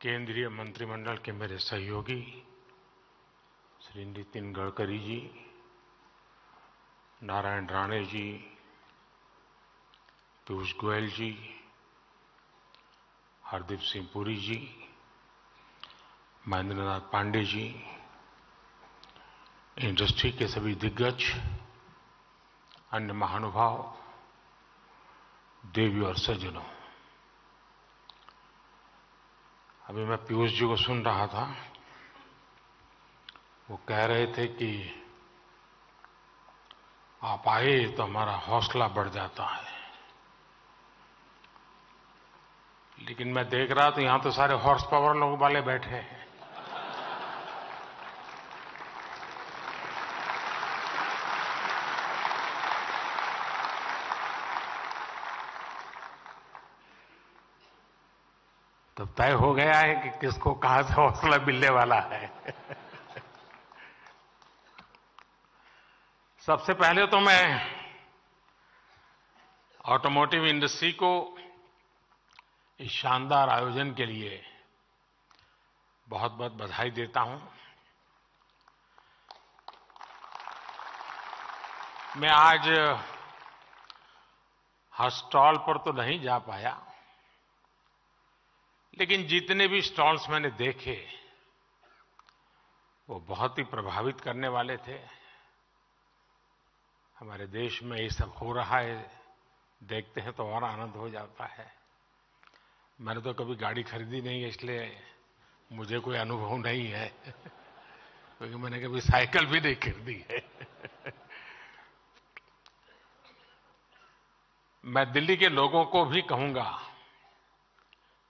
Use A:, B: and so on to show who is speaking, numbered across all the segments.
A: केंद्रीय मंत्रिमंडल के मेरे सहयोगी श्री नितिन गडकरी जी, नारायण राणे जी, पीयूष गोयल जी, हरदीप सिंह पुरी जी, महेंद्र नाथ पांडे जी, इंडस्ट्री के सभी दिग्गज, अन्य महानुभाव, देवी और सज्जनों, अभी मैं पीयूष जी को सुन रहा था। वो कह रहे थे कि आप आए तो हमारा हौसला बढ़ जाता है, लेकिन मैं देख रहा तो यहां तो सारे हॉर्स पावर लोग वाले बैठे हैं। तो तय हो गया है कि किसको कहां से हौसला मिलने वाला है। सबसे पहले तो मैं ऑटोमोटिव इंडस्ट्री को इस शानदार आयोजन के लिए बहुत बहुत बधाई देता हूं। मैं आज हर स्टॉल पर तो नहीं जा पाया, लेकिन जितने भी स्टॉल्स मैंने देखे वो बहुत ही प्रभावित करने वाले थे। हमारे देश में ये सब हो रहा है, देखते हैं तो और आनंद हो जाता है। मैंने तो कभी गाड़ी खरीदी नहीं है, इसलिए मुझे कोई अनुभव नहीं है, क्योंकि मैंने कभी साइकिल भी नहीं खरीदी है। मैं दिल्ली के लोगों को भी कहूंगा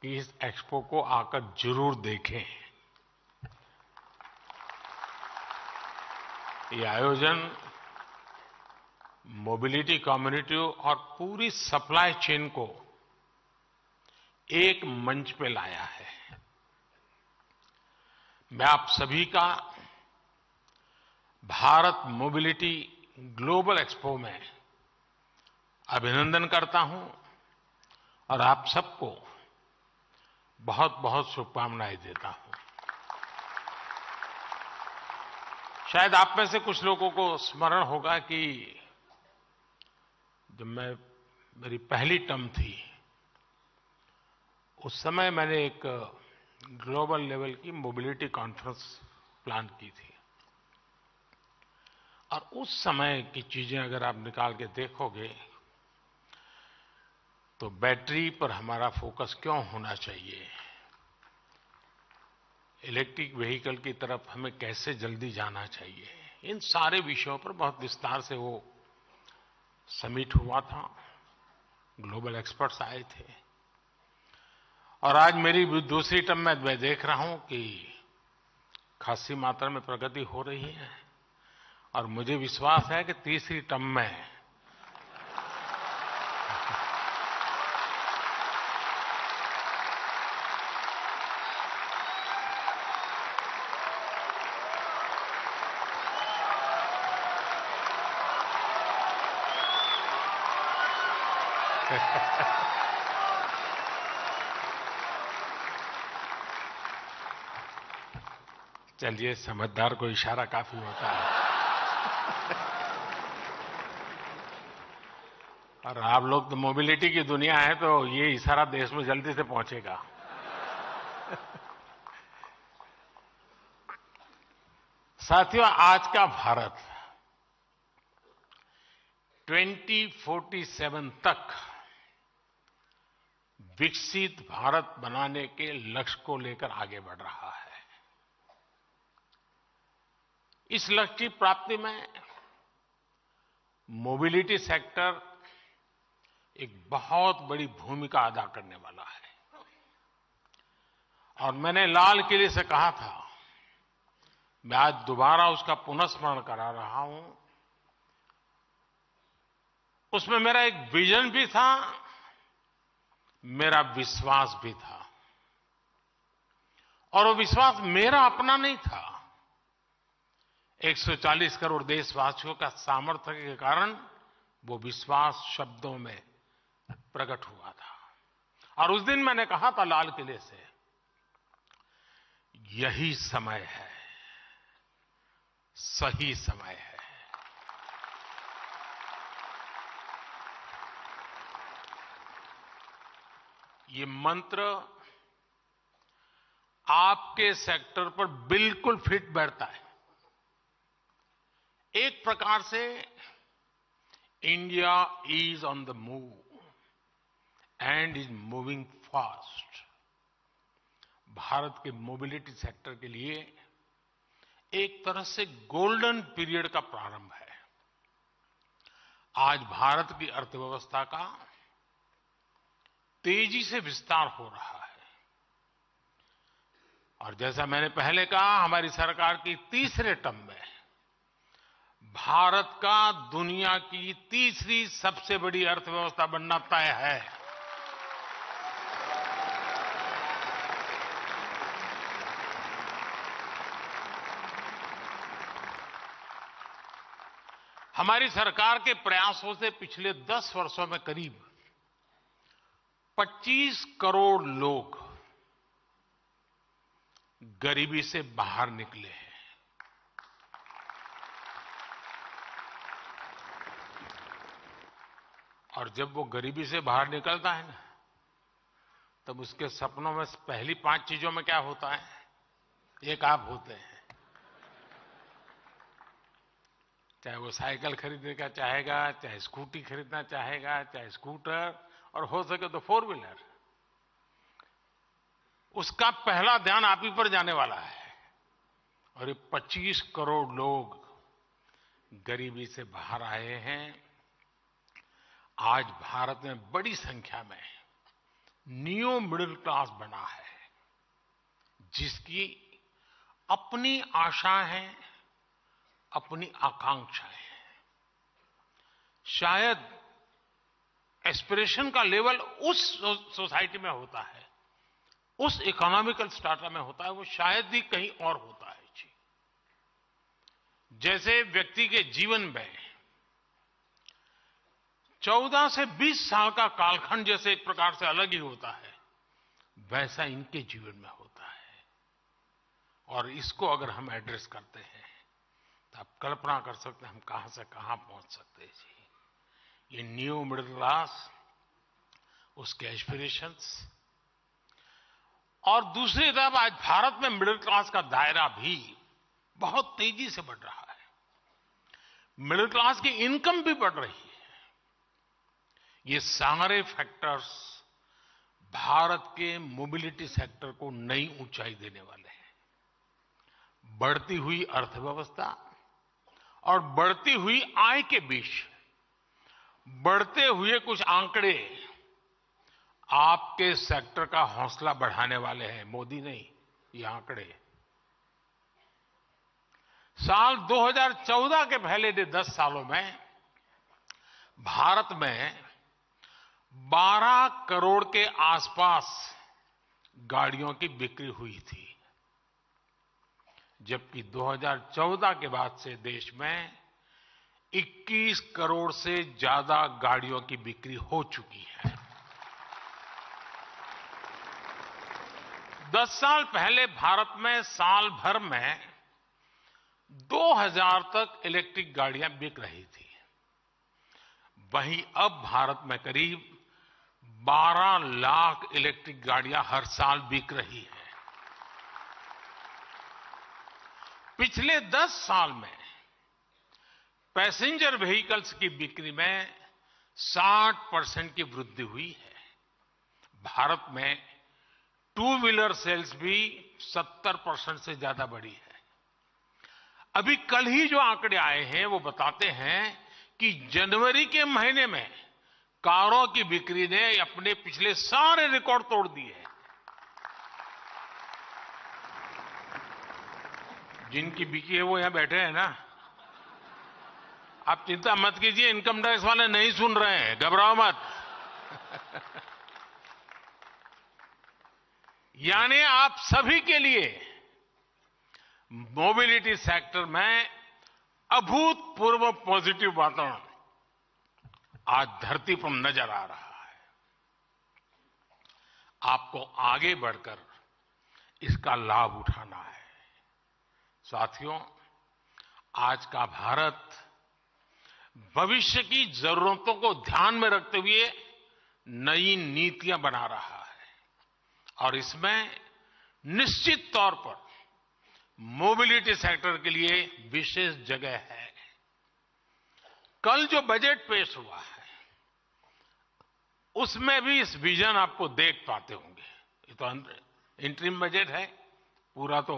A: कि इस एक्सपो को आकर जरूर देखें। ये आयोजन मोबिलिटी कम्युनिटी और पूरी सप्लाई चेन को एक मंच पे लाया है। मैं आप सभी का भारत मोबिलिटी ग्लोबल एक्सपो में अभिनंदन करता हूं और आप सबको बहुत बहुत शुभकामनाएं देता हूं। शायद आप में से कुछ लोगों को स्मरण होगा कि जब मेरी पहली टर्म थी, उस समय मैंने एक ग्लोबल लेवल की मोबिलिटी कॉन्फ्रेंस प्लान की थी। और उस समय की चीजें अगर आप निकाल के देखोगे तो बैटरी पर हमारा फोकस क्यों होना चाहिए, इलेक्ट्रिक व्हीकल की तरफ हमें कैसे जल्दी जाना चाहिए, इन सारे विषयों पर बहुत विस्तार से वो समिट हुआ था। ग्लोबल एक्सपर्ट्स आए थे। और आज मेरी दूसरी टर्म में मैं देख रहा हूं कि खासी मात्रा में प्रगति हो रही है, और मुझे विश्वास है कि तीसरी टर्म में चलिए, समझदार को इशारा काफी होता है। और आप लोग तो मोबिलिटी की दुनिया है, तो ये इशारा देश में जल्दी से पहुंचेगा। साथियों, आज का भारत 2047 तक विकसित भारत बनाने के लक्ष्य को लेकर आगे बढ़ रहा है। इस लक्ष्य की प्राप्ति में मोबिलिटी सेक्टर एक बहुत बड़ी भूमिका अदा करने वाला है। और मैंने लाल किले से कहा था, मैं आज दोबारा उसका पुनःस्मरण करा रहा हूं। उसमें मेरा एक विजन भी था, मेरा विश्वास भी था। और वो विश्वास मेरा अपना नहीं था, 140 करोड़ देशवासियों का सामर्थ्य के कारण वो विश्वास शब्दों में प्रकट हुआ था। और उस दिन मैंने कहा था लाल किले से यही समय है, सही समय है। ये मंत्र आपके सेक्टर पर बिल्कुल फिट बैठता है। एक प्रकार से India is on the move and is moving fast. Bharat के मोबिलिटी सेक्टर के लिए एक तरह से गोल्डन पीरियड का प्रारंभ है। आज भारत की अर्थव्यवस्था का तेजी से विस्तार हो रहा है और जैसा मैंने पहले कहा, हमारी सरकार की तीसरे टर्म में भारत का दुनिया की तीसरी सबसे बड़ी अर्थव्यवस्था बनना तय है। हमारी सरकार के प्रयासों से पिछले 10 वर्षों में करीब 25 करोड़ लोग गरीबी से बाहर निकले हैं। और जब वो गरीबी से बाहर निकलता है ना, तब उसके सपनों में पहली 5 चीजों में क्या होता है? एक आप होते हैं। चाहे वो साइकिल खरीदने का चाहेगा, चाहे स्कूटी खरीदना चाहेगा, चाहे स्कूटर, और हो सके तो 4 व्हीलर। उसका पहला ध्यान आप ही पर जाने वाला है। और ये 25 करोड़ लोग गरीबी से बाहर आए हैं। आज भारत में बड़ी संख्या में न्यू मिडिल क्लास बना है, जिसकी अपनी आशाएं हैं, अपनी आकांक्षाएं हैं। शायद एस्पिरेशन का लेवल उस सोसाइटी में होता है, उस इकोनॉमिकल स्ट्राटा में होता है, वो शायद ही कहीं और होता है जी। जैसे व्यक्ति के जीवन में 14 से 20 साल का कालखंड जैसे एक प्रकार से अलग ही होता है, वैसा इनके जीवन में होता है। और इसको अगर हम एड्रेस करते हैं तो आप कल्पना कर सकते हैं हम कहां से कहां पहुंच सकते हैं जी। ये न्यू मिडिल क्लास, उसके एस्पिरेशंस, और दूसरी तरफ आज भारत में मिडिल क्लास का दायरा भी बहुत तेजी से बढ़ रहा है। मिडिल क्लास की इनकम भी बढ़ रही है। ये सारे फैक्टर्स भारत के मोबिलिटी सेक्टर को नई ऊंचाई देने वाले हैं। बढ़ती हुई अर्थव्यवस्था और बढ़ती हुई आय के बीच बढ़ते हुए कुछ आंकड़े आपके सेक्टर का हौसला बढ़ाने वाले हैं। मोदी नहीं, ये आंकड़े। साल 2014 के पहले 10 सालों में भारत में 12 करोड़ के आसपास गाड़ियों की बिक्री हुई थी, जबकि 2014 के बाद से देश में 21 करोड़ से ज्यादा गाड़ियों की बिक्री हो चुकी है। 10 साल पहले भारत में साल भर में 2000 तक इलेक्ट्रिक गाड़ियां बिक रही थी। वहीं अब भारत में करीब 12 लाख इलेक्ट्रिक गाड़ियां हर साल बिक रही है। पिछले 10 साल में पैसेंजर व्हीकल्स की बिक्री में 60% की वृद्धि हुई है। भारत में 2 व्हीलर सेल्स भी 70% से ज्यादा बढ़ी है। अभी कल ही जो आंकड़े आए हैं वो बताते हैं कि जनवरी के महीने में कारों की बिक्री ने अपने पिछले सारे रिकॉर्ड तोड़ दिए हैं। जिनकी बिकी है वो यहां बैठे हैं ना। आप चिंता मत कीजिए, इनकम टैक्स वाले नहीं सुन रहे हैं, घबराओ मत। यानी आप सभी के लिए मोबिलिटी सेक्टर में अभूतपूर्व पॉजिटिव वातावरण आज धरती पर नजर आ रहा है। आपको आगे बढ़कर इसका लाभ उठाना है। साथियों, आज का भारत भविष्य की जरूरतों को ध्यान में रखते हुए नई नीतियां बना रहा है और इसमें निश्चित तौर पर मोबिलिटी सेक्टर के लिए विशेष जगह है। कल जो बजट पेश हुआ है उसमें भी इस विजन आपको देख पाते होंगे। ये तो इंटरिम बजट है, पूरा तो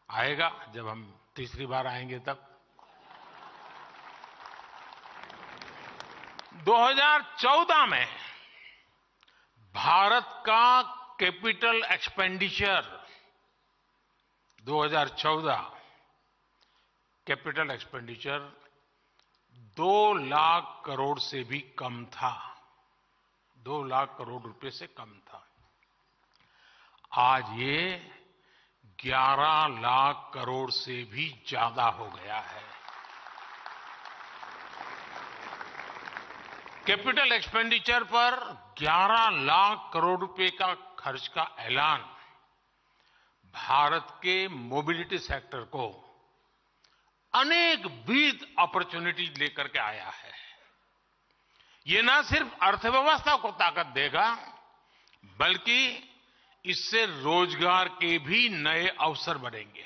A: आएगा जब हम तीसरी बार आएंगे तब। 2014 में भारत का capital expenditure 2014 capital expenditure 2 lakh crore से भी कम था। 2 लाख करोड़ रुपए से कम था। आज ये 11 लाख करोड़ से भी ज्यादा हो गया है। कैपिटल एक्सपेंडिचर पर 11 लाख करोड़ रुपए का खर्च का ऐलान भारत के मोबिलिटी सेक्टर को अनेक विद अपॉर्चुनिटीज लेकर के आया है। ये न सिर्फ अर्थव्यवस्था को ताकत देगा, बल्कि इससे रोजगार के भी नए अवसर बनेंगे।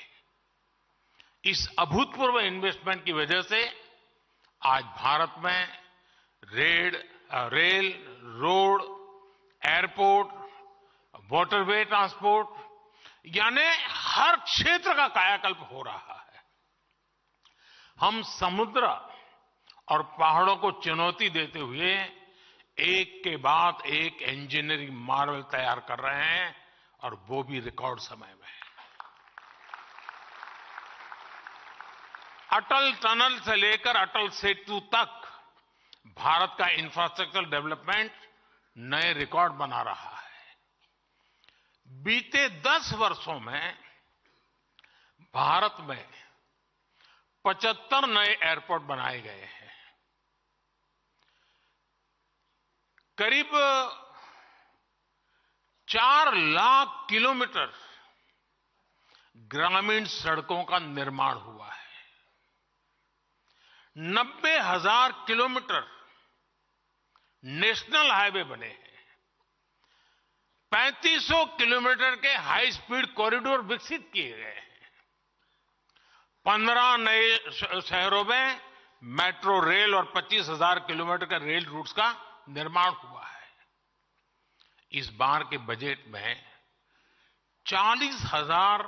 A: इस अभूतपूर्व इन्वेस्टमेंट की वजह से आज भारत में rail, road, airport, waterway transport यानी हर क्षेत्र का कायाकल्प हो रहा है। हम समुद्र और पहाड़ों को चुनौती देते हुए एक के बाद एक इंजीनियरिंग मार्वल तैयार कर रहे हैं और वो भी रिकॉर्ड समय में। अटल टनल से लेकर अटल सेतु तक भारत का इंफ्रास्ट्रक्चर डेवलपमेंट नए रिकॉर्ड बना रहा है। बीते 10 वर्षों में भारत में 75 नए एयरपोर्ट बनाए गए हैं। करीब 4 लाख किलोमीटर ग्रामीण सड़कों का निर्माण हुआ है। 90,000 किलोमीटर नेशनल हाईवे बने हैं। 3500 किलोमीटर के हाई स्पीड कॉरिडोर विकसित किए गए हैं। 15 नए शहरों में मेट्रो रेल और 25,000 किलोमीटर के रेल रूट्स का निर्माण हुआ है। इस बार के बजट में 40,000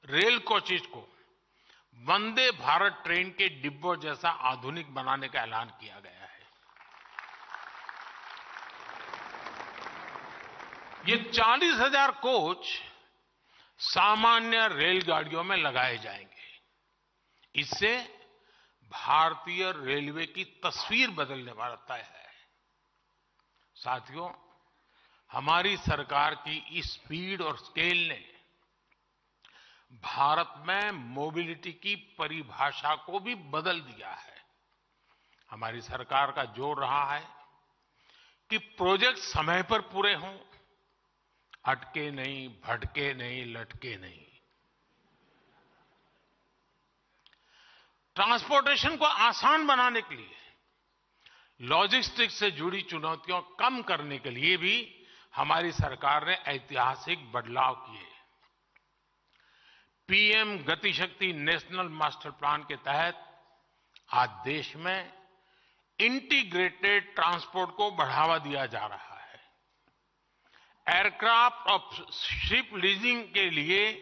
A: रेल कोचेज को वंदे भारत ट्रेन के डिब्बों जैसा आधुनिक बनाने का ऐलान किया गया है। ये 40,000 कोच सामान्य रेलगाड़ियों में लगाए जाएंगे। इससे भारतीय रेलवे की तस्वीर बदलने वाला तय है। साथियों, हमारी सरकार की इस स्पीड और स्केल ने भारत में मोबिलिटी की परिभाषा को भी बदल दिया है। हमारी सरकार का जोर रहा है कि प्रोजेक्ट समय पर पूरे हों, अटके नहीं, भटके नहीं, लटके नहीं। ट्रांसपोर्टेशन को आसान बनाने के लिए, लॉजिस्टिक्स से जुड़ी चुनौतियों कम करने के लिए भी हमारी सरकार ने ऐतिहासिक बदलाव किए। पीएम गति शक्ति नेशनल मास्टर प्लान के तहत आज देश में इंटीग्रेटेड ट्रांसपोर्ट को बढ़ावा दिया जा रहा है। एयरक्राफ्ट और शिप लीजिंग के लिए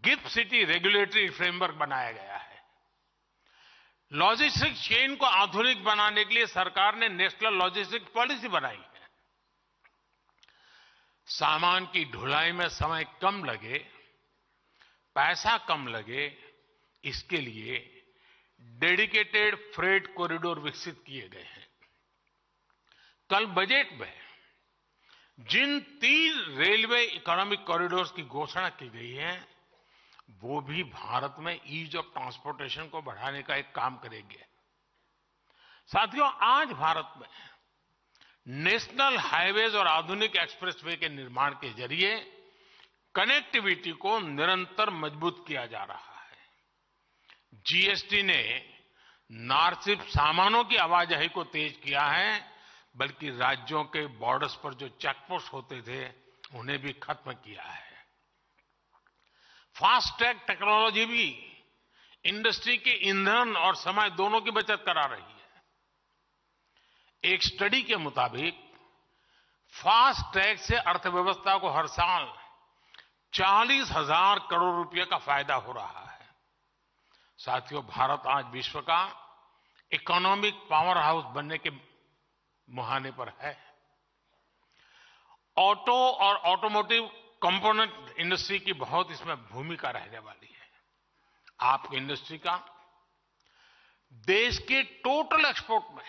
A: गिफ्ट सिटी रेगुलेटरी फ्रेमवर्क बनाया गया है। लॉजिस्टिक्स चेन को आधुनिक बनाने के लिए सरकार ने नेशनल लॉजिस्टिक्स पॉलिसी बनाई है। सामान की ढुलाई में समय कम लगे, पैसा कम लगे, इसके लिए डेडिकेटेड फ्रेट कॉरिडोर विकसित किए गए हैं। कल बजट में जिन 3 रेलवे इकोनॉमिक कॉरिडोर्स की घोषणा की गई है, वो भी भारत में ईज ऑफ ट्रांसपोर्टेशन को बढ़ाने का एक काम करेंगे। साथियों, आज भारत में नेशनल हाईवेज और आधुनिक एक्सप्रेसवे के निर्माण के जरिए कनेक्टिविटी को निरंतर मजबूत किया जा रहा है। जीएसटी ने न सिर्फ सामानों की आवाजाही को तेज किया है, बल्कि राज्यों के बॉर्डर्स पर जो चेकपोस्ट होते थे उन्हें भी खत्म किया है। फास्ट ट्रैक टेक्नोलॉजी भी इंडस्ट्री के ईंधन और समय दोनों की बचत करा रही है। एक स्टडी के मुताबिक फास्ट ट्रैक से अर्थव्यवस्था को हर साल 40,000 करोड़ रुपए का फायदा हो रहा है। साथियों, भारत आज विश्व का इकोनॉमिक पावर हाउस बनने के मुहाने पर है। ऑटो और ऑटोमोटिव कंपोनेंट इंडस्ट्री की बहुत इसमें भूमिका रहने वाली है। आपकी इंडस्ट्री का देश के टोटल एक्सपोर्ट में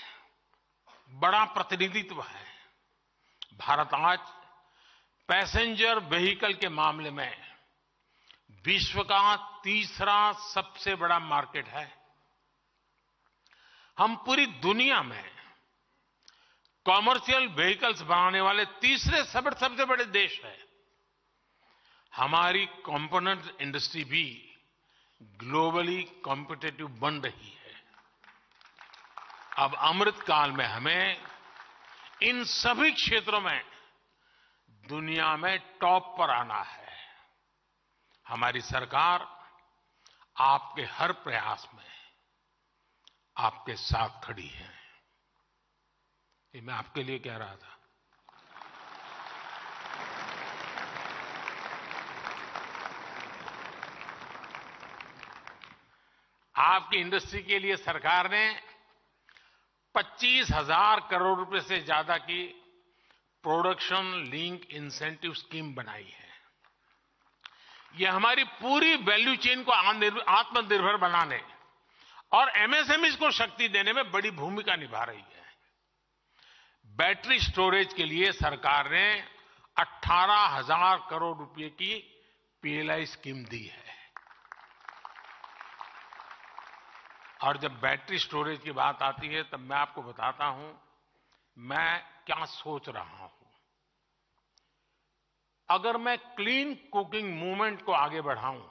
A: बड़ा प्रतिनिधित्व है। भारत आज पैसेंजर व्हीकल के मामले में विश्व का तीसरा सबसे बड़ा मार्केट है। हम पूरी दुनिया में कॉमर्शियल व्हीकल्स बनाने वाले तीसरे सबसे बड़े देश हैं। हमारी कंपोनेंट इंडस्ट्री भी ग्लोबली कॉम्पिटिटिव बन रही है। अब अमृत काल में हमें इन सभी क्षेत्रों में दुनिया में टॉप पर आना है। हमारी सरकार आपके हर प्रयास में आपके साथ खड़ी है। ये मैं आपके लिए कह रहा था। आपकी इंडस्ट्री के लिए सरकार ने 25,000 करोड़ रुपए से ज्यादा की प्रोडक्शन लिंक इंसेंटिव स्कीम बनाई है। यह हमारी पूरी वैल्यू चेन को आत्मनिर्भर बनाने और एमएसएमई को शक्ति देने में बड़ी भूमिका निभा रही है। बैटरी स्टोरेज के लिए सरकार ने 18,000 करोड़ रुपए की पीएलआई स्कीम दी है। और जब बैटरी स्टोरेज की बात आती है तब मैं आपको बताता हूं मैं क्या सोच रहा हूं। अगर मैं क्लीन कुकिंग मूवमेंट को आगे बढ़ाऊं,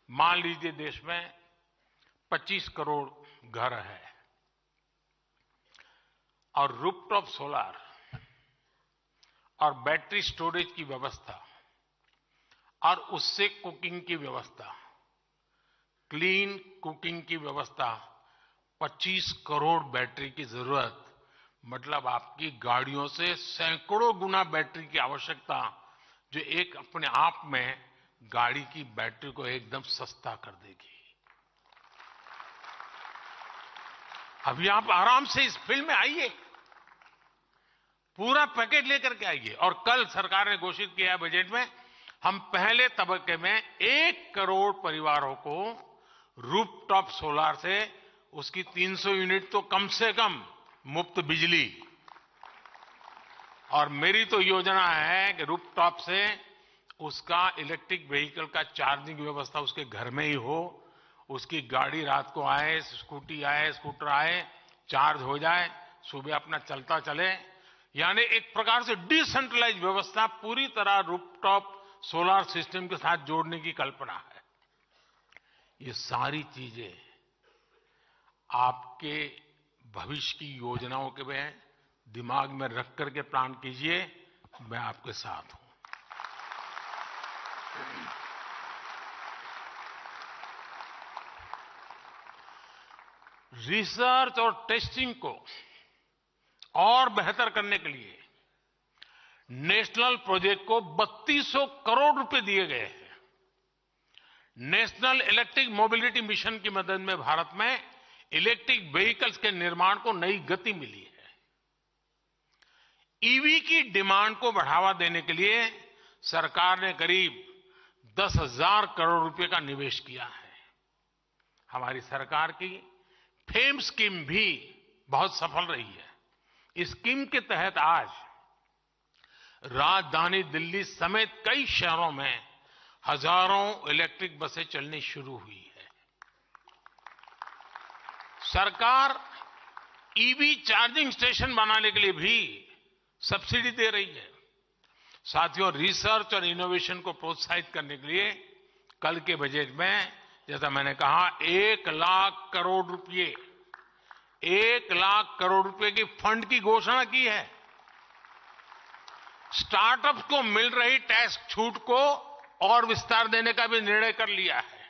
A: मान लीजिए देश में 25 करोड़ घर है और रूफटॉप सोलर और बैटरी स्टोरेज की व्यवस्था और उससे कुकिंग की व्यवस्था, क्लीन कुकिंग की व्यवस्था, 25 करोड़ बैटरी की जरूरत, मतलब आपकी गाड़ियों से सैकड़ों गुना बैटरी की आवश्यकता, जो एक अपने आप में गाड़ी की बैटरी को एकदम सस्ता कर देगी। अभी आप आराम से इस फील्ड में आइए, पूरा पैकेज लेकर के आइए। और कल सरकार ने घोषित किया है बजट में, हम पहले तबक्के में 1 करोड़ परिवारों को रूफटॉप सोलर से उसकी 300 यूनिट तो कम से कम मुफ्त बिजली। और मेरी तो योजना है कि रूफटॉप से उसका इलेक्ट्रिक व्हीकल का चार्जिंग व्यवस्था उसके घर में ही हो, उसकी गाड़ी रात को आए, स्कूटी आए, स्कूटर आए, चार्ज हो जाए, सुबह अपना चलता चले। यानी एक प्रकार से डिसेंट्रलाइज व्यवस्था पूरी तरह रूफटॉप सोलर सिस्टम के साथ जोड़ने की कल्पना है। ये सारी चीजें आपके भविष्य की योजनाओं के में दिमाग में रख करके प्लान कीजिए। मैं आपके साथ हूं। रिसर्च और टेस्टिंग को और बेहतर करने के लिए नेशनल प्रोजेक्ट को 3200 करोड़ रुपए दिए गए हैं। नेशनल इलेक्ट्रिक मोबिलिटी मिशन की मदद में भारत में इलेक्ट्रिक व्हीकल्स के निर्माण को नई गति मिली है। ईवी की डिमांड को बढ़ावा देने के लिए सरकार ने करीब 10,000 करोड़ रुपए का निवेश किया है। हमारी सरकार की फेम स्कीम भी बहुत सफल रही है। इस स्कीम के तहत आज राजधानी दिल्ली समेत कई शहरों में हजारों इलेक्ट्रिक बसें चलनी शुरू हुई है। सरकार ईवी चार्जिंग स्टेशन बनाने के लिए भी सब्सिडी दे रही है। साथियों, रिसर्च और इनोवेशन को प्रोत्साहित करने के लिए कल के बजट में, जैसा मैंने कहा, 1 लाख करोड़ रुपए की फंड की घोषणा की है। स्टार्टअप्स को मिल रही टैक्स छूट को और विस्तार देने का भी निर्णय कर लिया है।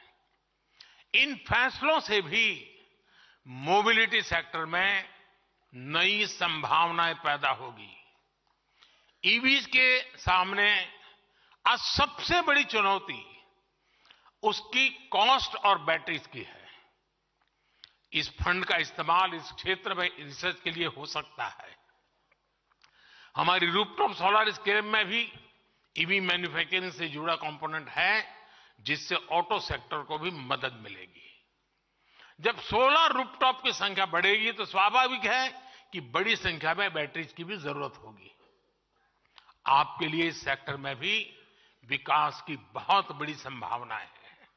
A: इन फैसलों से भी मोबिलिटी सेक्टर में नई संभावनाएं पैदा होगी। ईवीज के सामने आज सबसे बड़ी चुनौती उसकी कॉस्ट और बैटरीज की है। इस फंड का इस्तेमाल इस क्षेत्र में रिसर्च के लिए हो सकता है। हमारी रूफटॉप सोलर स्कीम में भी ईवी मैन्युफैक्चरिंग से जुड़ा कंपोनेंट है, जिससे ऑटो सेक्टर को भी मदद मिलेगी। जब सोलर रूफटॉप की संख्या बढ़ेगी तो स्वाभाविक है कि बड़ी संख्या में बैटरीज की भी जरूरत होगी। आपके लिए इस सेक्टर में भी विकास की बहुत बड़ी संभावनाएं हैं।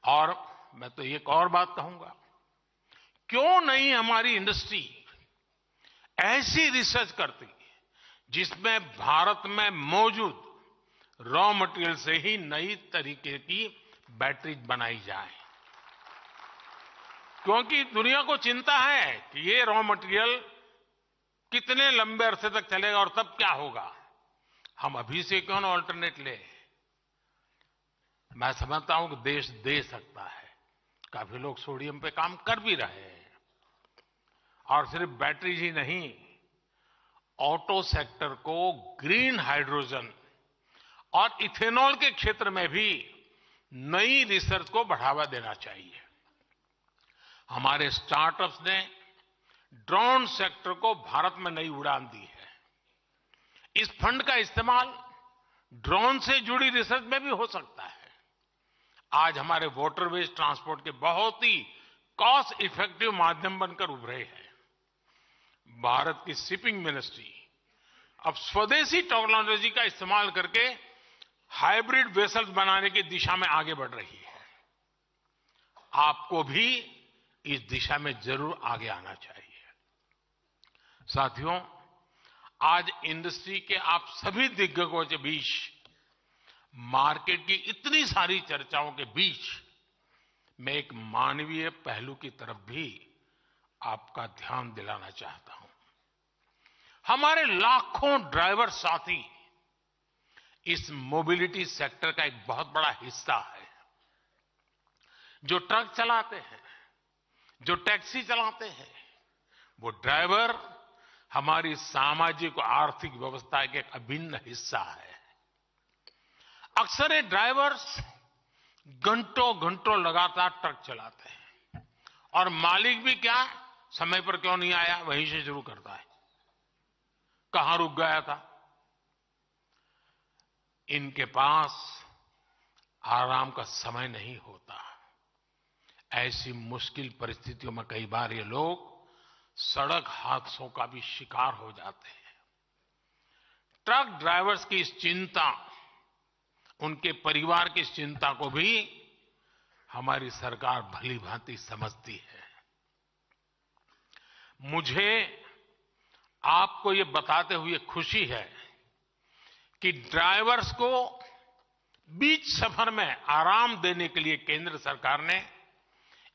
A: और मैं तो एक और बात कहूंगा, क्यों नहीं हमारी इंडस्ट्री ऐसी रिसर्च करती जिसमें भारत में मौजूद रॉ मटेरियल से ही नई तरीके की बैटरी बनाई जाए। क्योंकि दुनिया को चिंता है कि ये रॉ मटेरियल कितने लंबे अरसे तक चलेगा और तब क्या होगा। हम अभी से क्यों ना ऑल्टरनेट ले। मैं समझता हूं कि देश दे सकता है। काफी लोग सोडियम पे काम कर भी रहे हैं। और सिर्फ बैटरी ही नहीं, ऑटो सेक्टर को ग्रीन हाइड्रोजन और इथेनॉल के क्षेत्र में भी नई रिसर्च को बढ़ावा देना चाहिए। हमारे स्टार्टअप्स ने ड्रोन सेक्टर को भारत में नई उड़ान दी है। इस फंड का इस्तेमाल ड्रोन से जुड़ी रिसर्च में भी हो सकता है। आज हमारे वाटरवेज ट्रांसपोर्ट के बहुत ही कॉस्ट इफेक्टिव माध्यम बनकर उभरे हैं। भारत की शिपिंग मिनिस्ट्री अब स्वदेशी टेक्नोलॉजी का इस्तेमाल करके हाइब्रिड वेसल्स बनाने की दिशा में आगे बढ़ रही है। आपको भी इस दिशा में जरूर आगे आना चाहिए। साथियों, आज इंडस्ट्री के आप सभी दिग्गजों के बीच, मार्केट की इतनी सारी चर्चाओं के बीच, मैं एक मानवीय पहलू की तरफ भी आपका ध्यान दिलाना चाहता हूं। हमारे लाखों ड्राइवर साथी इस मोबिलिटी सेक्टर का एक बहुत बड़ा हिस्सा है। जो ट्रक चलाते हैं, जो टैक्सी चलाते हैं, वो ड्राइवर हमारी सामाजिक और आर्थिक व्यवस्था का एक अभिन्न हिस्सा है। अक्सर ये ड्राइवर्स घंटों घंटों लगातार ट्रक चलाते हैं और मालिक भी क्या, समय पर क्यों नहीं आया वहीं से शुरू करता है, कहां रुक गया था। इनके पास आराम का समय नहीं होता। ऐसी मुश्किल परिस्थितियों में कई बार ये लोग सड़क हादसों का भी शिकार हो जाते हैं। ट्रक ड्राइवर्स की इस चिंता, उनके परिवार की इस चिंता को भी हमारी सरकार भली भांति समझती है। मुझे आपको ये बताते हुए खुशी है कि ड्राइवर्स को बीच सफर में आराम देने के लिए केंद्र सरकार ने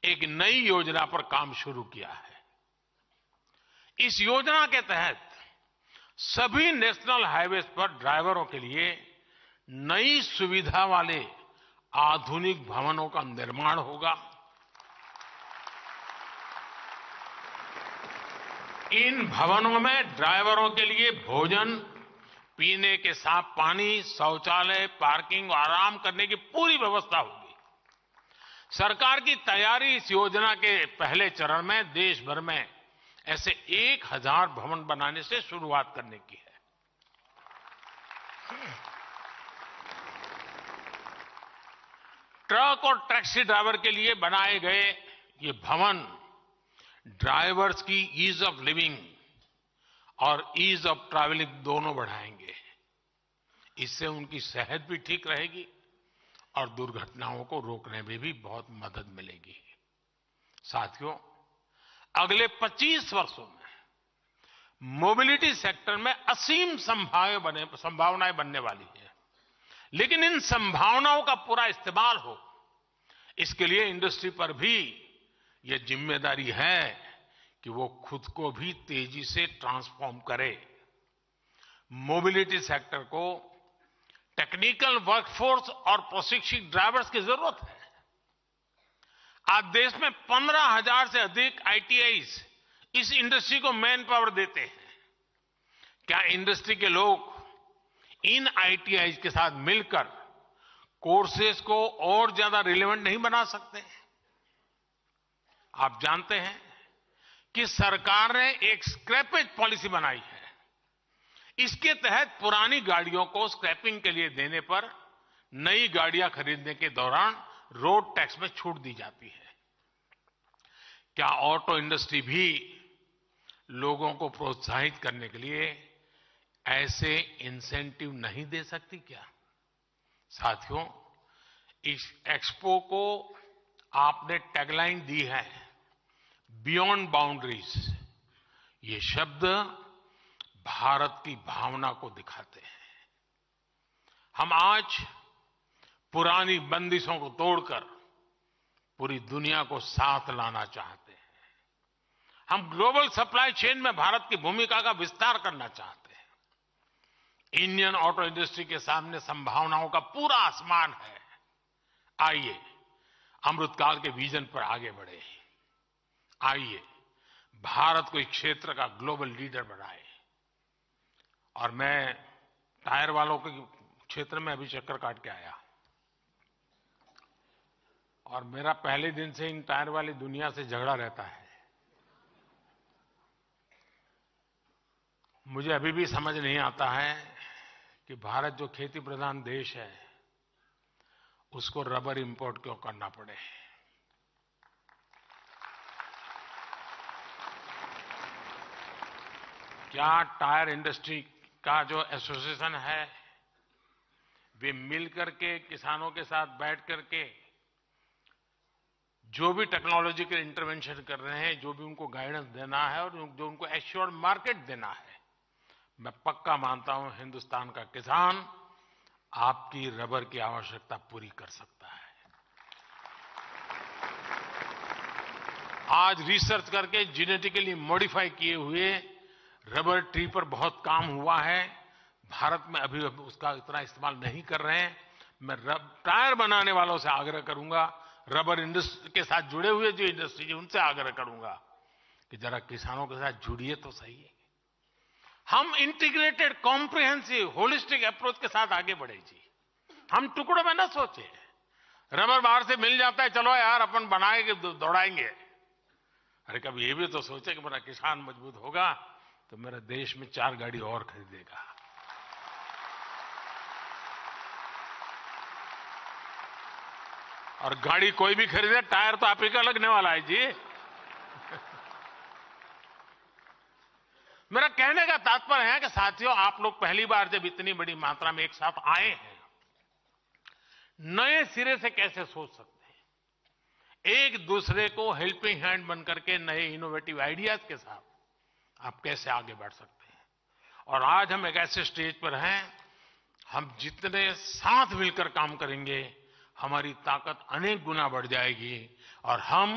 A: एक नई योजना पर काम शुरू किया है। इस योजना के तहत सभी नेशनल हाईवेज पर ड्राइवरों के लिए नई सुविधा वाले आधुनिक भवनों का निर्माण होगा। इन भवनों में ड्राइवरों के लिए भोजन, पीने के साफ पानी, शौचालय, पार्किंग और आराम करने की पूरी व्यवस्था होगी। सरकार की तैयारी इस योजना के पहले चरण में देश भर में ऐसे 1000 भवन बनाने से शुरुआत करने की है। ट्रक और टैक्सी ड्राइवर के लिए बनाए गए ये भवन ड्राइवर्स की ईज ऑफ लिविंग और ईज ऑफ ट्रैवलिंग दोनों बढ़ाएंगे। इससे उनकी सेहत भी ठीक रहेगी और दुर्घटनाओं को रोकने में भी बहुत मदद मिलेगी। साथियों, अगले 25 वर्षों में मोबिलिटी सेक्टर में असीम संभावनाएं बनने वाली है। लेकिन इन संभावनाओं का पूरा इस्तेमाल हो, इसके लिए इंडस्ट्री पर भी यह जिम्मेदारी है कि वो खुद को भी तेजी से ट्रांसफॉर्म करे। मोबिलिटी सेक्टर को टेक्निकल वर्कफोर्स और प्रशिक्षित ड्राइवर्स की जरूरत है। आज देश में 15,000 से अधिक आईटीआईज इस इंडस्ट्री को मैन पावर देते हैं। क्या इंडस्ट्री के लोग इन आईटीआईज के साथ मिलकर कोर्सेज को और ज्यादा रिलेवेंट नहीं बना सकते? आप जानते हैं कि सरकार ने एक स्क्रैपेज पॉलिसी बनाई है। इसके तहत पुरानी गाड़ियों को स्क्रैपिंग के लिए देने पर नई गाड़ियां खरीदने के दौरान रोड टैक्स में छूट दी जाती है। क्या ऑटो इंडस्ट्री भी लोगों को प्रोत्साहित करने के लिए ऐसे इंसेंटिव नहीं दे सकती क्या? साथियों, इस एक्सपो को आपने टैगलाइन दी है, बियॉन्ड बाउंड्रीज। ये शब्द भारत की भावना को दिखाते हैं। हम आज पुरानी बंदिशों को तोड़कर पूरी दुनिया को साथ लाना चाहते हैं। हम ग्लोबल सप्लाई चेन में भारत की भूमिका का विस्तार करना चाहते हैं। इंडियन ऑटो इंडस्ट्री के सामने संभावनाओं का पूरा आसमान है। आइए अमृतकाल के विजन पर आगे बढ़े। आइए भारत को इस क्षेत्र का ग्लोबल लीडर बनाए। और मैं टायर वालों के क्षेत्र में अभी चक्कर काट के आया, और मेरा पहले दिन से इन टायर वाली दुनिया से झगड़ा रहता है। मुझे अभी भी समझ नहीं आता है कि भारत जो खेती प्रधान देश है, उसको रबर इंपोर्ट क्यों करना पड़े। क्या टायर इंडस्ट्री का जो एसोसिएशन है, वे मिलकर के किसानों के साथ बैठ करके जो भी टेक्नोलॉजिकल इंटरवेंशन कर रहे हैं, जो भी उनको गाइडेंस देना है और जो उनको एश्योर्ड मार्केट देना है, मैं पक्का मानता हूं हिंदुस्तान का किसान आपकी रबर की आवश्यकता पूरी कर सकता है। आज रिसर्च करके जेनेटिकली मॉडिफाई किए हुए रबर ट्री पर बहुत काम हुआ है। भारत में अभी उसका इतना इस्तेमाल नहीं कर रहे हैं। मैं टायर बनाने वालों से आग्रह करूंगा, रबर इंडस्ट्री के साथ जुड़े हुए जो इंडस्ट्री है उनसे आग्रह करूंगा कि जरा किसानों के साथ जुड़िए तो सही। हम इंटीग्रेटेड, कॉम्प्रिहेंसिव, होलिस्टिक अप्रोच के साथ आगे बढ़े जी। हम टुकड़ों में न सोचे। रबर बाहर से मिल जाता है, चलो यार अपन बनाएंगे, दौड़ाएंगे। अरे कभी ये भी तो सोचे कि मेरा किसान मजबूत होगा तो मेरा देश में 4 गाड़ी और खरीदेगा। और गाड़ी कोई भी खरीदे, टायर तो आप ही का लगने वाला है जी। मेरा कहने का तात्पर्य है कि साथियों, आप लोग पहली बार जब इतनी बड़ी मात्रा में एक साथ आए हैं, नए सिरे से कैसे सोच सकते हैं? एक दूसरे को हेल्पिंग हैंड बनकर के नए इनोवेटिव आइडियाज के साथ आप कैसे आगे बढ़ सकते हैं? और आज हम एक ऐसे स्टेज पर हैं, हम जितने साथ मिलकर काम करेंगे, हमारी ताकत अनेक गुना बढ़ जाएगी और हम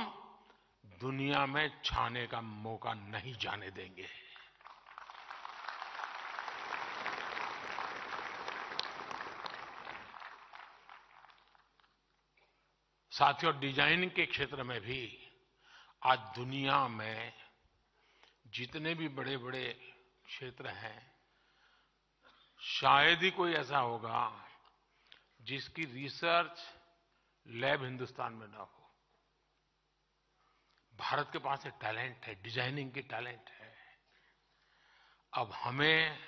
A: दुनिया में छाने का मौका नहीं जाने देंगे। साथियों, डिजाइनिंग के क्षेत्र में भी आज दुनिया में जितने भी बड़े बड़े क्षेत्र हैं, शायद ही कोई ऐसा होगा जिसकी रिसर्च लैब हिंदुस्तान में ना हो। भारत के पास एक टैलेंट है, डिजाइनिंग की टैलेंट है। अब हमें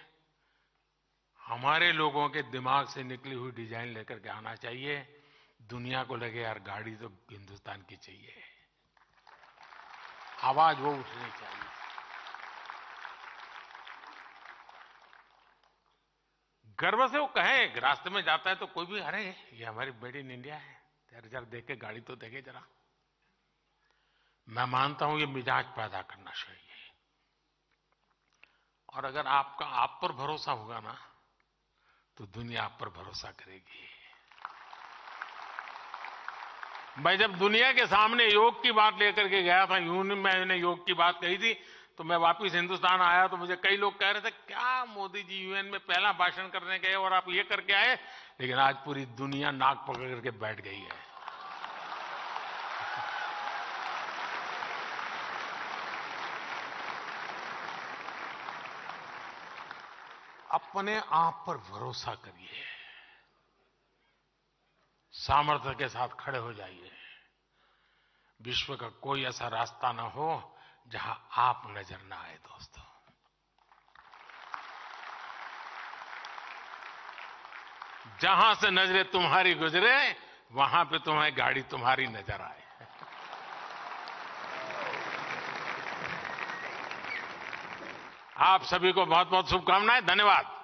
A: हमारे लोगों के दिमाग से निकली हुई डिजाइन लेकर के आना चाहिए। दुनिया को लगे यार गाड़ी तो हिंदुस्तान की चाहिए, आवाज वो उठनी चाहिए। गर्व से वो कहे, रास्ते में जाता है तो कोई भी, अरे ये हमारी मेड इन इंडिया है, जरा देख के गाड़ी तो देखे जरा। मैं मानता हूं ये मिजाज पैदा करना चाहिए। और अगर आपका आप पर भरोसा होगा ना, तो दुनिया आप पर भरोसा करेगी। मैं जब दुनिया के सामने योग की बात लेकर के गया था, मैंने योग की बात कही थी, तो मैं वापस हिंदुस्तान आया तो मुझे कई लोग कह रहे थे, क्या मोदी जी यूएन में पहला भाषण करने गए और आप ये करके आए। लेकिन आज पूरी दुनिया नाक पकड़ करके बैठ गई है। अपने आप पर भरोसा करिए, सामर्थ्य के साथ खड़े हो जाइए। विश्व का कोई ऐसा रास्ता ना हो जहां आप नजर ना आए। दोस्तों, जहां से नजरें तुम्हारी गुजरे, वहां पे तुम्हें गाड़ी तुम्हारी नजर आए। आप सभी को बहुत बहुत शुभकामनाएं। धन्यवाद।